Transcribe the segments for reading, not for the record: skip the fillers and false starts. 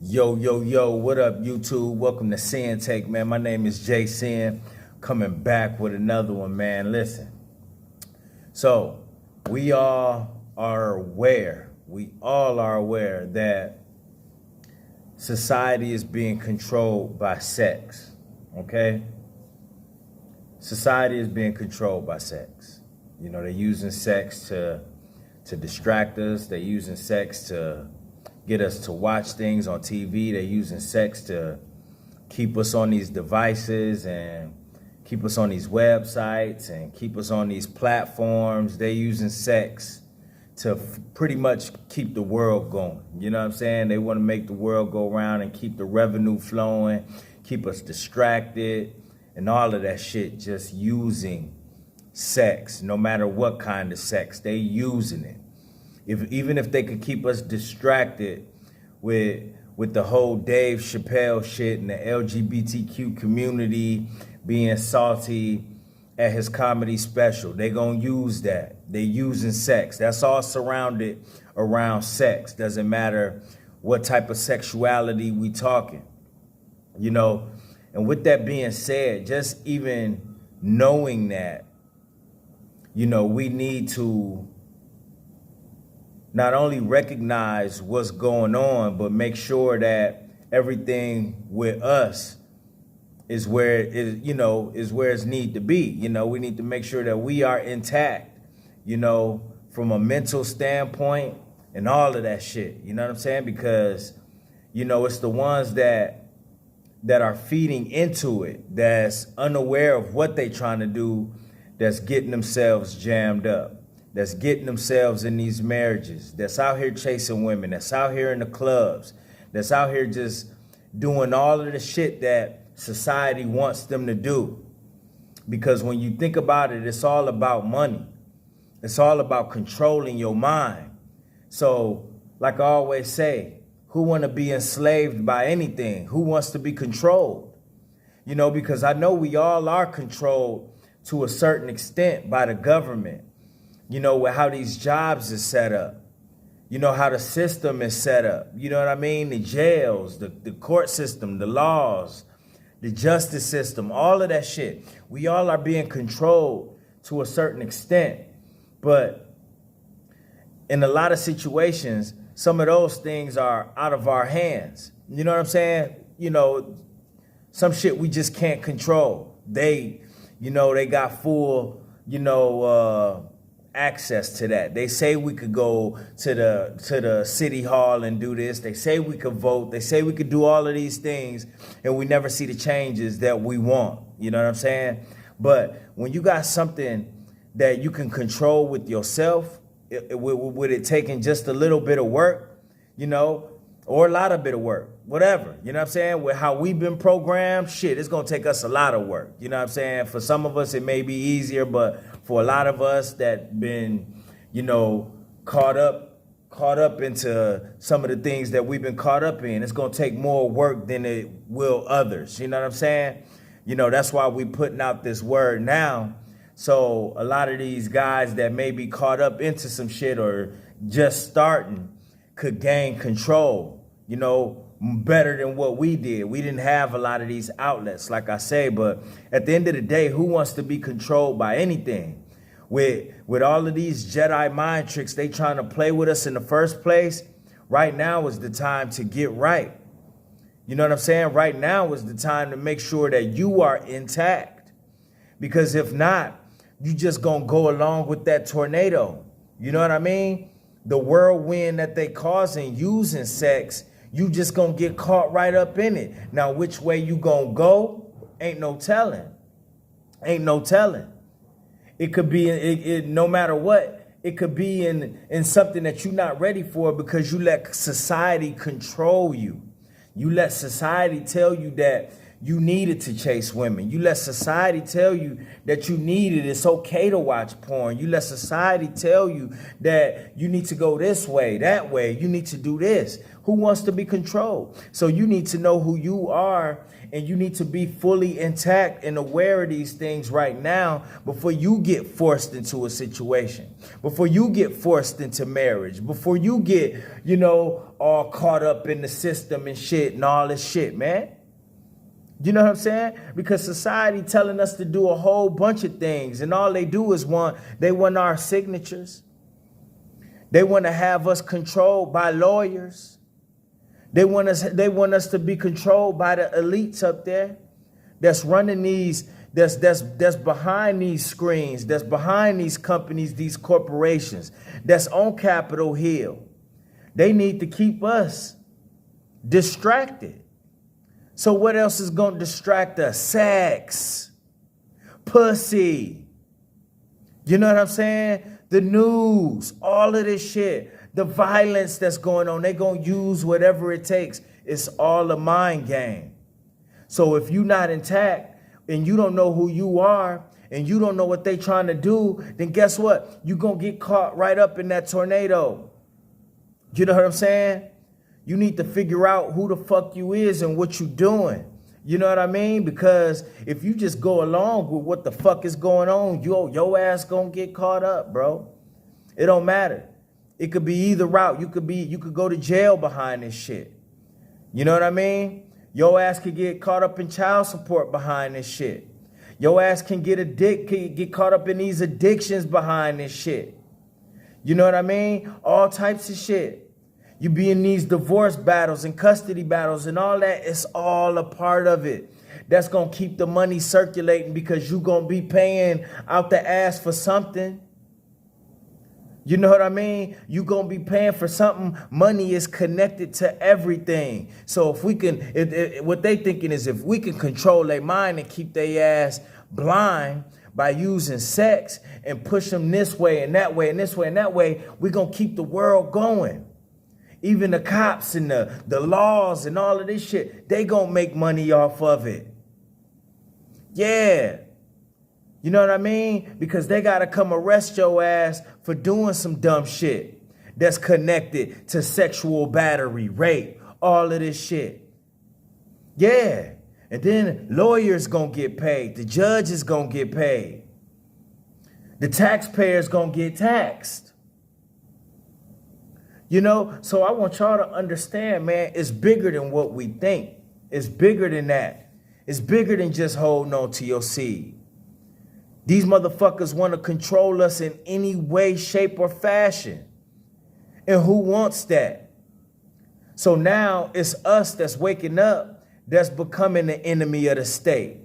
Yo, yo, yo, what up, YouTube? Welcome to Sinn-Take, man. My name is Jay Sin, coming back with another one, man. Listen, so we all are aware that society is being controlled by sex, okay? Society is being controlled by sex. You know, they're using sex to distract us. They're using sex to get us to watch things on TV. They're using sex to keep us on these devices and keep us on these websites and keep us on these platforms. They're using sex to pretty much keep the world going. You know what I'm saying? They want to make the world go around and keep the revenue flowing, keep us distracted, and all of that shit, just using sex, no matter what kind of sex, they using it. Even if they could keep us distracted with the whole Dave Chappelle shit and the LGBTQ community being salty at his comedy special, they gonna use that. They using sex. That's all surrounded around sex. Doesn't matter what type of sexuality we talking, you know. And with that being said, just even knowing that, you know, we need to not only recognize what's going on, but make sure that everything with us is where it is, you know, is where it's need to be. You know, we need to make sure that we are intact, you know, from a mental standpoint and all of that shit. You know what I'm saying? Because, you know, it's the ones that are feeding into it, that's unaware of what they trying to do, that's getting themselves jammed up, that's getting themselves in these marriages, that's out here chasing women, that's out here in the clubs, that's out here just doing all of the shit that society wants them to do. Because when you think about it, it's all about money. It's all about controlling your mind. So, like I always say, who want to be enslaved by anything? Who wants to be controlled? You know, because I know we all are controlled to a certain extent by the government. You know, with how these jobs is set up. You know, how the system is set up. You know what I mean? The jails, the court system, the laws, the justice system, all of that shit. We all are being controlled to a certain extent. But in a lot of situations, some of those things are out of our hands. You know what I'm saying? You know, some shit we just can't control. They got full, access to that. They say we could go to the city hall and do this. They say we could vote. They say we could do all of these things, and we never see the changes that we want. You know what I'm saying? But when you got something that you can control with yourself, with it taking just a little bit of work, you know, or a lot of bit of work, whatever, you know what I'm saying? With how we've been programmed, shit, it's gonna take us a lot of work. You know what I'm saying? For some of us, it may be easier, but for a lot of us that been, you know, caught up into some of the things that we've been caught up in, it's gonna take more work than it will others. You know what I'm saying? You know, that's why we putting out this word now. So a lot of these guys that may be caught up into some shit or just starting could gain control, you know, better than what we did. We didn't have a lot of these outlets, like I say, but at the end of the day, who wants to be controlled by anything? With all of these Jedi mind tricks they trying to play with us in the first place, right now is the time to get right. You know what I'm saying? Right now is the time to make sure that you are intact. Because if not, you just gonna go along with that tornado. You know what I mean? The whirlwind that they causing using sex, you just gonna get caught right up in it. Now, which way you gonna go? Ain't no telling. Ain't no telling. It could be, no matter what, it could be in something that you're not ready for because you let society control you. You let society tell you that you needed to chase women. You let society tell you that you need it. It's okay to watch porn. You let society tell you that you need to go this way, that way. You need to do this. Who wants to be controlled? So you need to know who you are, and you need to be fully intact and aware of these things right now before you get forced into a situation, before you get forced into marriage, before you get, all caught up in the system and shit and all this shit, man. You know what I'm saying? Because society telling us to do a whole bunch of things, and all they do is want our signatures. They want to have us controlled by lawyers. They want us to be controlled by the elites up there that's running these, that's behind these screens, that's behind these companies, these corporations, that's on Capitol Hill. They need to keep us distracted. So what else is going to distract us? Sex, pussy. You know what I'm saying? The news, all of this shit, the violence that's going on. They're going to use whatever it takes. It's all a mind game. So if you're not intact and you don't know who you are and you don't know what they're trying to do, then guess what? You're going to get caught right up in that tornado. You know what I'm saying? You need to figure out who the fuck you is and what you doing. You know what I mean? Because if you just go along with what the fuck is going on, your ass gonna get caught up, bro. It don't matter. It could be either route. You could go to jail behind this shit. You know what I mean? Your ass could get caught up in child support behind this shit. Your ass can get caught up in these addictions behind this shit. You know what I mean? All types of shit. You be in these divorce battles and custody battles and all that. It's all a part of it. That's going to keep the money circulating because you're going to be paying out the ass for something. You know what I mean? You're going to be paying for something. Money is connected to everything. So if we can, what they thinking is if we can control their mind and keep their ass blind by using sex and push them this way and that way and this way and that way, we're going to keep the world going. Even the cops and the laws and all of this shit, they gonna make money off of it. Yeah. You know what I mean? Because they gotta come arrest your ass for doing some dumb shit that's connected to sexual battery, rape, all of this shit. Yeah. And then lawyers gonna get paid. The judge is gonna get paid. The taxpayers gonna get taxed. You know, so I want y'all to understand, man, it's bigger than what we think. It's bigger than that. It's bigger than just holding on to your seed. These motherfuckers want to control us in any way, shape, or fashion. And who wants that? So now it's us that's waking up that's becoming the enemy of the state.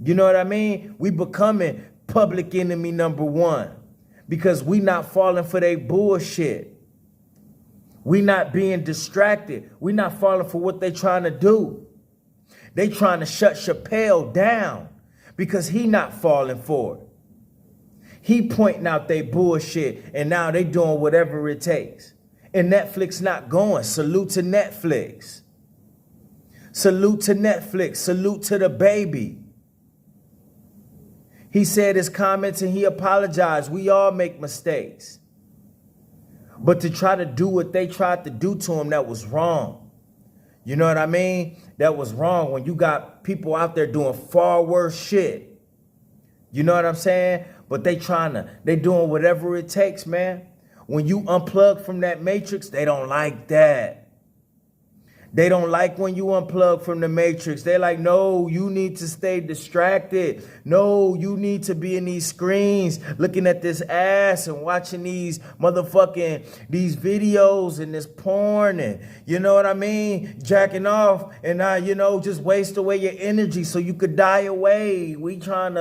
You know what I mean? We becoming public enemy number one because we not falling for their bullshit. We not being distracted. We not falling for what they trying to do. They trying to shut Chappelle down because he not falling for it. He pointing out they bullshit and now they doing whatever it takes. And Netflix not going. Salute to Netflix. Salute to Netflix. Salute to the baby. He said his comments and he apologized. We all make mistakes. But to try to do what they tried to do to him, that was wrong. You know what I mean? That was wrong when you got people out there doing far worse shit. You know what I'm saying? But they doing whatever it takes, man. When you unplug from that matrix, they don't like that. They don't like when you unplug from the matrix. They're like, no, you need to stay distracted. No, you need to be in these screens looking at this ass and watching these these videos and this porn and, you know what I mean? Jacking off and, just waste away your energy so you could die away. We on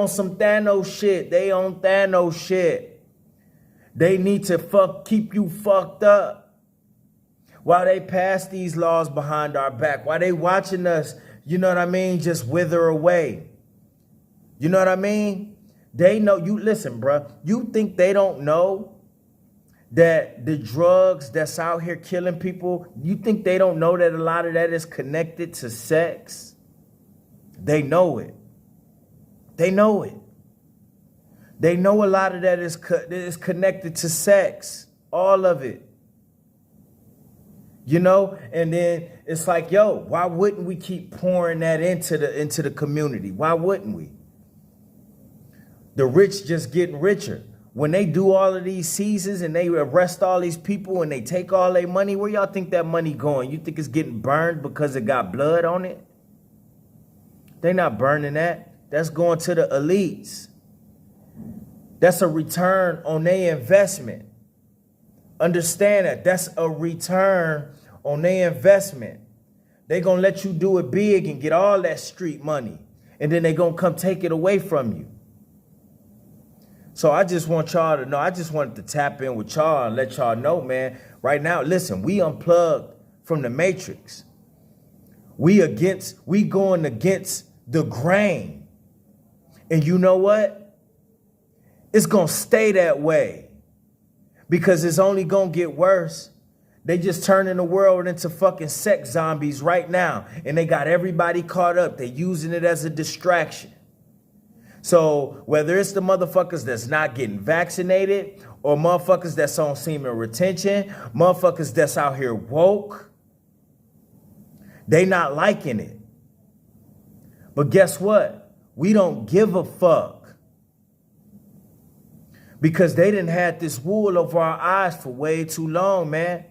some Thanos shit. They on Thanos shit. They need to keep you fucked up. While they pass these laws behind our back, while they watching us, you know what I mean, just wither away. You know what I mean? They know, listen, bruh, you think they don't know that the drugs that's out here killing people, you think they don't know that a lot of that is connected to sex? They know it. They know it. They know a lot of that is connected to sex. All of it. You know? And then it's like, yo, why wouldn't we keep pouring that into the community? Why wouldn't we? The rich just getting richer. When they do all of these seasons and they arrest all these people and they take all their money, where y'all think that money going? You think it's getting burned because it got blood on it? They not burning that. That's going to the elites. That's a return on their investment. Understand that. That's a return on their investment. They gonna let you do it big and get all that street money. And then they gonna come take it away from you. So I just want y'all to know, I just wanted to tap in with y'all and let y'all know, man, right now, listen, we unplugged from the matrix. We going against the grain. And you know what? It's going to stay that way because it's only going to get worse. They just turning the world into fucking sex zombies right now. And they got everybody caught up. They're using it as a distraction. So whether it's the motherfuckers that's not getting vaccinated or motherfuckers that's on semen retention, motherfuckers that's out here woke, they not liking it. But guess what? We don't give a fuck. Because they done had this wool over our eyes for way too long, man.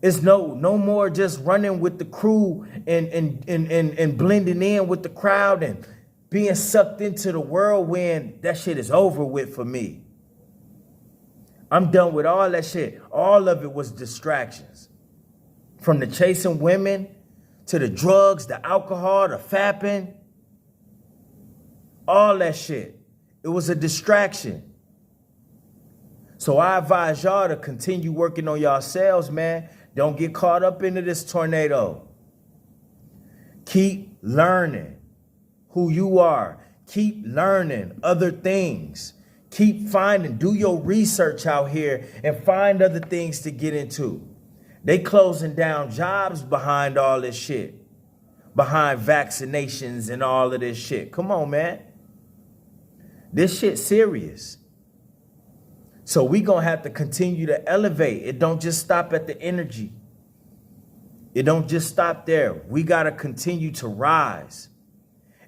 It's no more just running with the crew and blending in with the crowd and being sucked into the whirlwind. That shit is over with for me. I'm done with all that shit. All of it was distractions. From the chasing women to the drugs, the alcohol, the fapping. All that shit. It was a distraction. So I advise y'all to continue working on yourselves, man. Don't get caught up into this tornado. Keep learning who you are. Keep learning other things. Keep finding, do your research out here and find other things to get into. They closing down jobs behind all this shit. Behind vaccinations and all of this shit. Come on, man. This shit's serious. So we gonna have to continue to elevate. It don't just stop at the energy. It don't just stop there. We gotta continue to rise.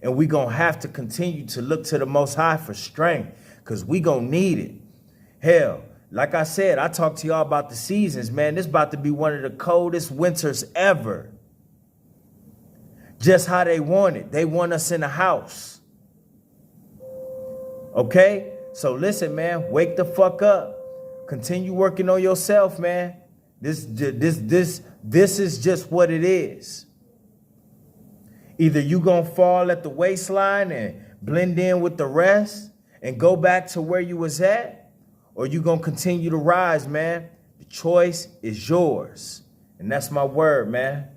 And we gonna have to continue to look to the Most High for strength, because we gonna need it. Hell, like I said, I talked to y'all about the seasons, man. This about to be one of the coldest winters ever. Just how they want it. They want us in the house. Okay? So listen, man, wake the fuck up. Continue working on yourself, man. This is just what it is. Either you gonna fall at the waistline and blend in with the rest and go back to where you was at, or you gonna continue to rise, man. The choice is yours. And that's my word, man.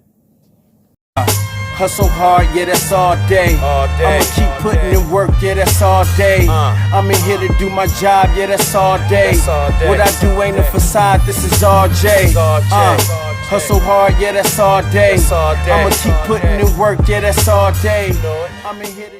Hustle hard, yeah, that's all day. I'ma keep putting in work, yeah, that's all day. I'm in here to do my job, yeah, that's all day. What I do ain't a facade, this is all J. Hustle hard, yeah, that's all day. I'ma keep putting in work, yeah, that's all day. I'm in here to